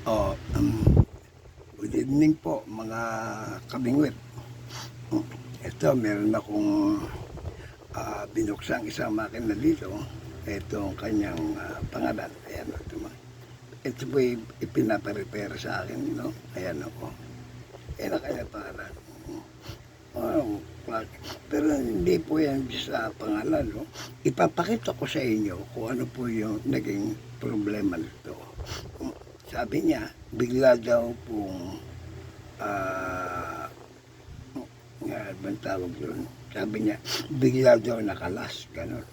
Oh, good evening po mga kabingwit. Ito, meron akong binuksang isang makina dito. Ito ang kanyang pangalan. Ayan, ito po ipinaparepair sa akin, no? Ayan ako. Ayan ang kanyang pangalan. Oh, pero hindi po yan sa pangalan, no? Ipapakita ko sa inyo kung ano po yung naging problema nito. Sabi niya, bigla daw pong bang tawag doon? Sabi niya, bigla daw nakalas, gano'n.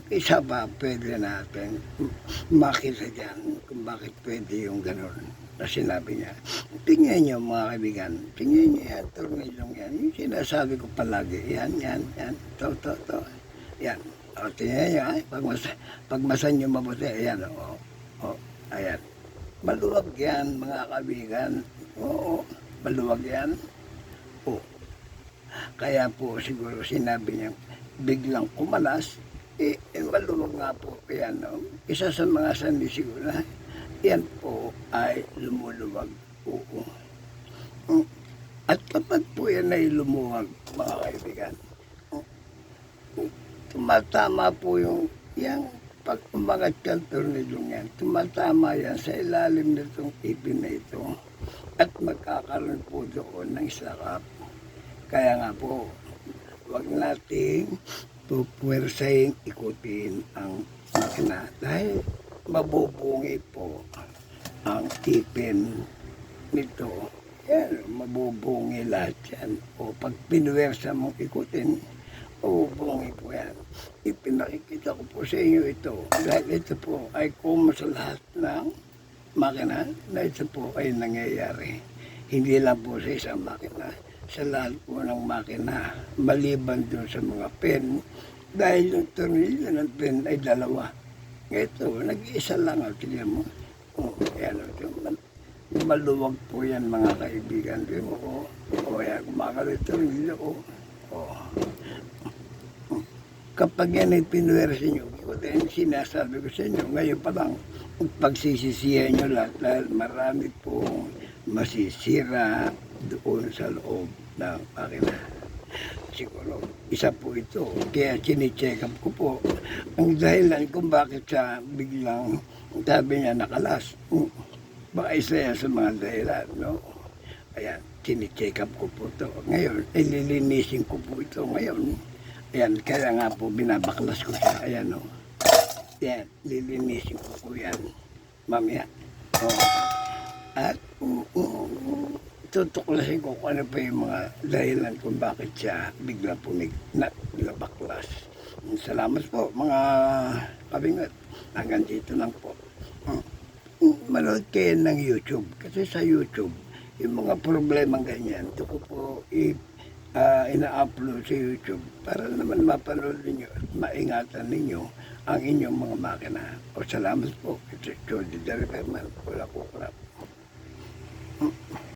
Isa pa pwede natin makita dyan kung bakit pwede yung gano'n na sinabi niya. Tingnan niyo mga kaibigan, tingnan niyo yan, tornilong yan. Yung sinasabi ko palagi, yan, to. Yan. O, tingnan niyo, pagmasan niyo mabuti, ayan, ayan. Maluwag yan mga kaibigan. Oo, maluwag yan. Kaya po siguro sinabi niya biglang kumalas, maluwag nga po. Yan, no? Isa sa mga sandi siguro na yan po ay lumuluwag. Oo. At kapag po yan ay lumuwag, mga kaibigan, tumatama po yung pag umangat ka tornilong yan, tumatama yan sa ilalim nitong ipin na ito at magkakaroon po doon ng sakap. Kaya nga po, huwag nating pupwersahing ikutin ang makina dahil mabubungi po ang ipin nito. Yan, mabubungi lahat yan. O pag pinuwersa mong ikutin, mabubungi po yan. Ipinakikita ko po sa inyo ito dahil ito po ay common sa lahat ng makina na ito po ay nangyayari. Hindi lang po sa isang makina, sa lahat po ng makina, maliban doon sa mga pen, dahil yung tornilyo ng pen ay dalawa. Ito, nag-iisa lang, tignan mo. Yan, maluwag po yan mga kaibigan. Yan, kumakalit tornilyo. Kapag yan ay pinuwersa nyo, sinasabi ko sa inyo, ngayon pa lang, pagsisisihan nyo lahat dahil marami pong masisira doon sa loob ng makina. Siguro, isa po ito. Kaya chine-check up ko po ang dahilan kung bakit siya biglang, sabi niya, nakalas. Baka isa yan sa mga dahilan, no? Ayan, chine-check up ko po ito. Ngayon, ililinisin ko po ito ngayon. Ayan, kaya nga po binabaklas ko siya. Ayan, no? Ayan, lilinisin ko po yan. Mamaya. At tutuklasin ko kung ano pa yung mga dahilan kung bakit siya bigla po nabaklas. Salamat po mga kabingat. Hanggang dito lang po. Manood kayo ng YouTube. Kasi sa YouTube, yung mga problemang ganyan, ito ko po ina-upload sa YouTube para naman mapanood ninyo at maingatan ninyo ang inyong mga makina. Salamat po. Ito, Jody the Repairman. Wala po crap.